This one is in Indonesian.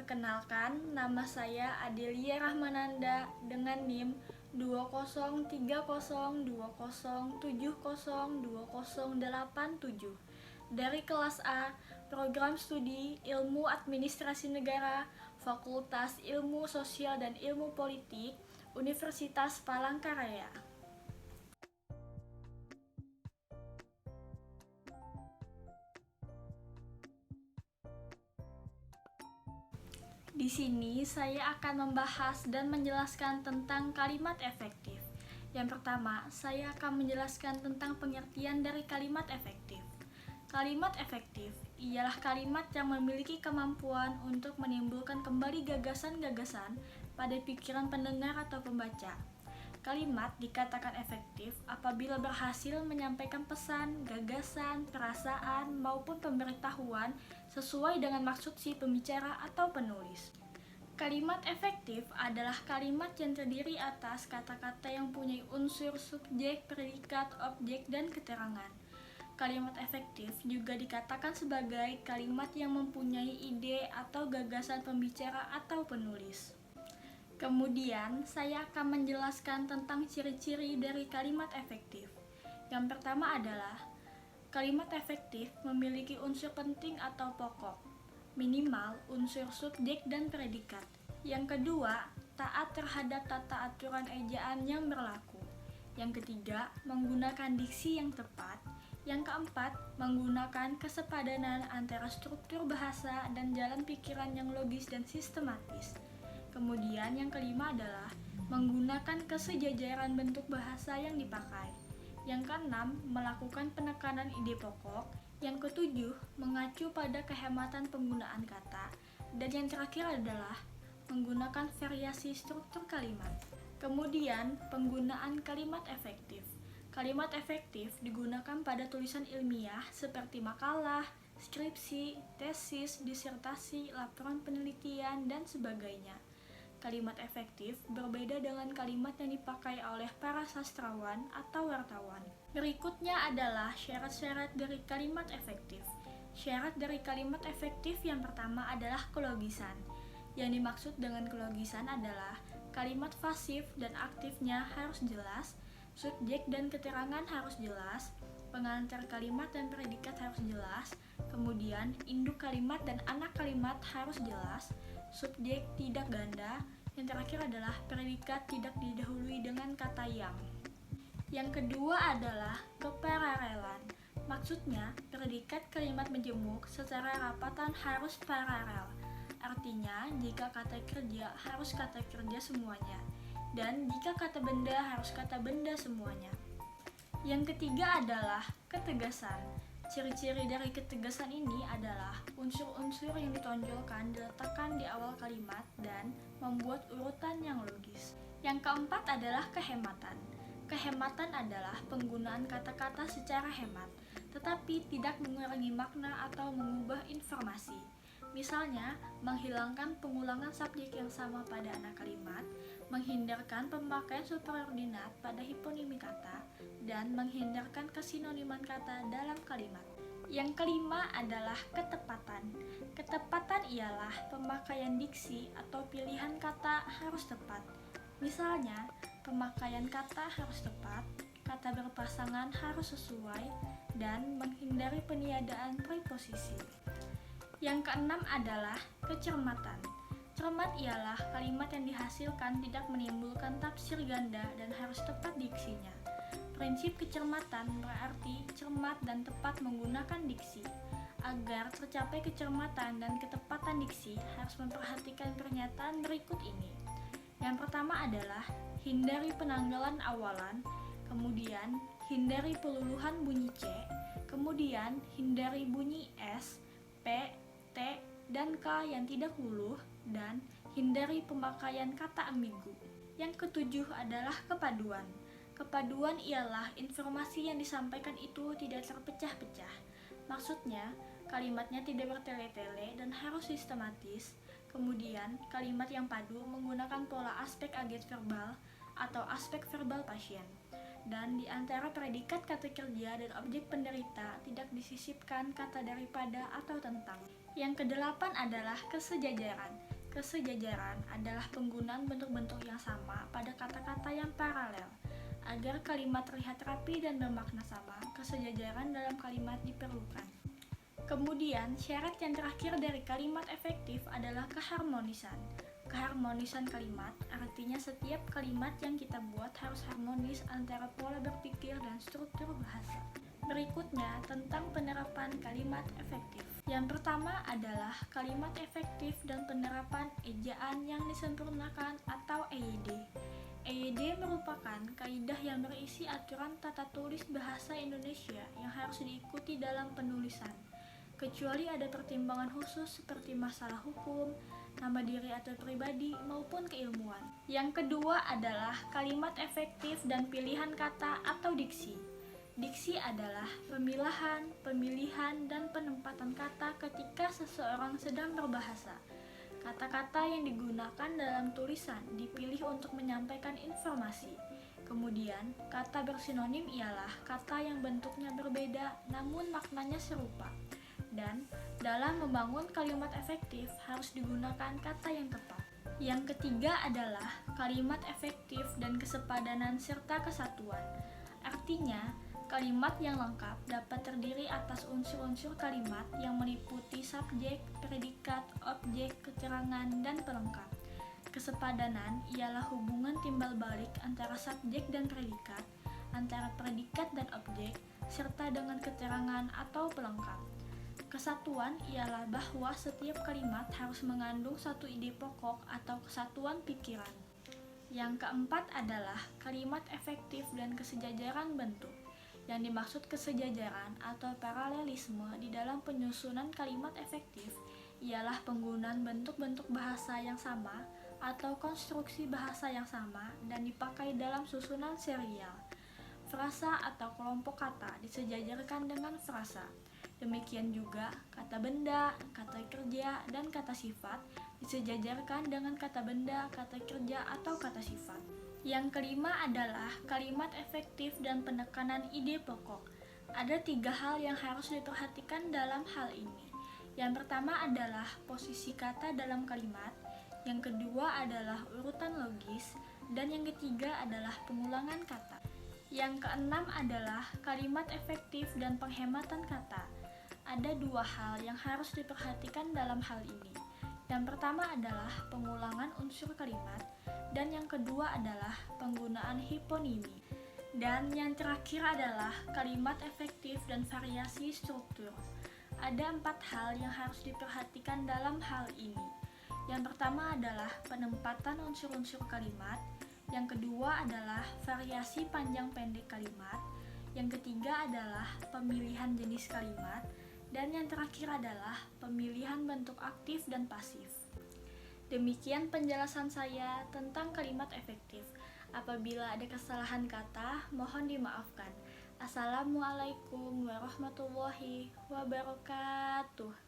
Perkenalkan, nama saya Adelia Rahmananda dengan NIM 20302070208 dari kelas A, Program Studi Ilmu Administrasi Negara, Fakultas Ilmu Sosial dan Ilmu Politik, Universitas Palangkaraya. Di sini saya akan membahas dan menjelaskan tentang kalimat efektif. Yang pertama, saya akan menjelaskan tentang pengertian dari kalimat efektif. Kalimat efektif ialah kalimat yang memiliki kemampuan untuk menimbulkan kembali gagasan-gagasan pada pikiran pendengar atau pembaca. Kalimat dikatakan efektif apabila berhasil menyampaikan pesan, gagasan, perasaan, maupun pemberitahuan sesuai dengan maksud si pembicara atau penulis. Kalimat efektif adalah kalimat yang terdiri atas kata-kata yang punya unsur subjek, predikat, objek, dan keterangan. Kalimat efektif juga dikatakan sebagai kalimat yang mempunyai ide atau gagasan pembicara atau penulis. Kemudian, saya akan menjelaskan tentang ciri-ciri dari kalimat efektif. Yang pertama adalah, kalimat efektif memiliki unsur penting atau pokok, minimal unsur subjek dan predikat. Yang kedua, taat terhadap tata aturan ejaan yang berlaku. Yang ketiga, menggunakan diksi yang tepat. Yang keempat, menggunakan kesepadanan antara struktur bahasa dan jalan pikiran yang logis dan sistematis. Kemudian yang kelima adalah menggunakan kesejajaran bentuk bahasa yang dipakai. Yang keenam, melakukan penekanan ide pokok. Yang ketujuh, mengacu pada kehematan penggunaan kata. Dan yang terakhir adalah menggunakan variasi struktur kalimat. Kemudian, penggunaan kalimat efektif. Kalimat efektif digunakan pada tulisan ilmiah seperti makalah, skripsi, tesis, disertasi, laporan penelitian, dan sebagainya. Kalimat efektif berbeda dengan kalimat yang dipakai oleh para sastrawan atau wartawan. Berikutnya adalah syarat-syarat dari kalimat efektif. Syarat dari kalimat efektif yang pertama adalah kelogisan. Yang dimaksud dengan kelogisan adalah kalimat pasif dan aktifnya harus jelas, subjek dan keterangan harus jelas, pengantar kalimat dan predikat harus jelas, kemudian induk kalimat dan anak kalimat harus jelas, subjek tidak ganda, yang terakhir adalah predikat tidak didahului dengan kata yang. Yang kedua adalah kepararelan. Maksudnya, predikat kalimat menjemuk secara rapatan harus paralel. Artinya, jika kata kerja harus kata kerja semuanya, dan jika kata benda harus kata benda semuanya. Yang ketiga adalah ketegasan. Ciri-ciri dari ketegasan ini adalah unsur-unsur yang ditonjolkan diletakkan di awal kalimat dan membuat urutan yang logis. Yang keempat adalah kehematan. Kehematan adalah penggunaan kata-kata secara hemat, tetapi tidak mengurangi makna atau mengubah informasi. Misalnya, menghilangkan pengulangan subjek yang sama pada anak kalimat, menghindarkan pemakaian superordinat pada hiponimi kata, dan menghindarkan kesinoniman kata dalam kalimat. Yang kelima adalah ketepatan. Ketepatan ialah pemakaian diksi atau pilihan kata harus tepat. Misalnya, pemakaian kata harus tepat, kata berpasangan harus sesuai, dan menghindari peniadaan preposisi. Yang keenam adalah kecermatan. Cermat ialah kalimat yang dihasilkan tidak menimbulkan tafsir ganda dan harus tepat diksinya. Prinsip kecermatan berarti cermat dan tepat menggunakan diksi. Agar tercapai kecermatan dan ketepatan diksi harus memperhatikan pernyataan berikut ini. Yang pertama adalah hindari penanggalan awalan, kemudian hindari peluluhan bunyi C, kemudian hindari bunyi S, P, T, dan K yang tidak luluh, dan hindari pemakaian kata ambigu. Yang ketujuh adalah kepaduan. Kepaduan ialah informasi yang disampaikan itu tidak terpecah-pecah. Maksudnya, kalimatnya tidak bertele-tele dan harus sistematis. Kemudian, kalimat yang padu menggunakan pola aspek agent verbal atau aspek verbal pasien. Dan di antara predikat kata kerja dan objek penderita tidak disisipkan kata daripada atau tentang. Yang kedelapan adalah kesejajaran. Kesejajaran adalah penggunaan bentuk-bentuk yang sama pada kata-kata yang paralel. Agar kalimat terlihat rapi dan bermakna sama, kesejajaran dalam kalimat diperlukan. Kemudian, syarat yang terakhir dari kalimat efektif adalah keharmonisan. Keharmonisan kalimat artinya setiap kalimat yang kita buat harus harmonis antara pola berpikir dan struktur bahasa. Berikutnya tentang penerapan kalimat efektif. Yang pertama adalah kalimat efektif dan penerapan ejaan yang disempurnakan atau EYD. EYD merupakan kaidah yang berisi aturan tata tulis bahasa Indonesia yang harus diikuti dalam penulisan, kecuali ada pertimbangan khusus seperti masalah hukum, nama diri atau pribadi, maupun keilmuan. Yang kedua adalah kalimat efektif dan pilihan kata atau diksi. Diksi adalah pemilahan, pemilihan, dan penempatan kata ketika seseorang sedang berbahasa. Kata-kata yang digunakan dalam tulisan dipilih untuk menyampaikan informasi. Kemudian, kata bersinonim ialah kata yang bentuknya berbeda namun maknanya serupa. Dan dalam membangun kalimat efektif harus digunakan kata yang tepat. Yang ketiga adalah kalimat efektif dan kesepadanan serta kesatuan. Artinya, kalimat yang lengkap dapat terdiri atas unsur-unsur kalimat yang meliputi subjek, predikat, objek, keterangan, dan pelengkap. Kesepadanan ialah hubungan timbal balik antara subjek dan predikat, antara predikat dan objek, serta dengan keterangan atau pelengkap. Kesatuan ialah bahwa setiap kalimat harus mengandung satu ide pokok atau kesatuan pikiran. Yang keempat adalah kalimat efektif dan kesejajaran bentuk. Yang dimaksud kesejajaran atau paralelisme di dalam penyusunan kalimat efektif ialah penggunaan bentuk-bentuk bahasa yang sama atau konstruksi bahasa yang sama dan dipakai dalam susunan serial. Frasa atau kelompok kata disejajarkan dengan frasa. Demikian juga kata benda, kata kerja, dan kata sifat disejajarkan dengan kata benda, kata kerja, atau kata sifat. Yang kelima adalah kalimat efektif dan penekanan ide pokok. Ada 3 hal yang harus diperhatikan dalam hal ini. Yang pertama adalah posisi kata dalam kalimat, yang kedua adalah urutan logis, dan yang ketiga adalah pengulangan kata. Yang keenam adalah kalimat efektif dan penghematan kata. Ada 2 hal yang harus diperhatikan dalam hal ini. Yang pertama adalah pengulangan unsur kalimat, dan yang kedua adalah penggunaan hiponimi. Dan yang terakhir adalah kalimat efektif dan variasi struktur. Ada 4 hal yang harus diperhatikan dalam hal ini. Yang pertama adalah penempatan unsur-unsur kalimat, yang kedua adalah variasi panjang pendek kalimat, yang ketiga adalah pemilihan jenis kalimat, dan yang terakhir adalah pemilihan bentuk aktif dan pasif. Demikian penjelasan saya tentang kalimat efektif. Apabila ada kesalahan kata, mohon dimaafkan. Assalamualaikum warahmatullahi wabarakatuh.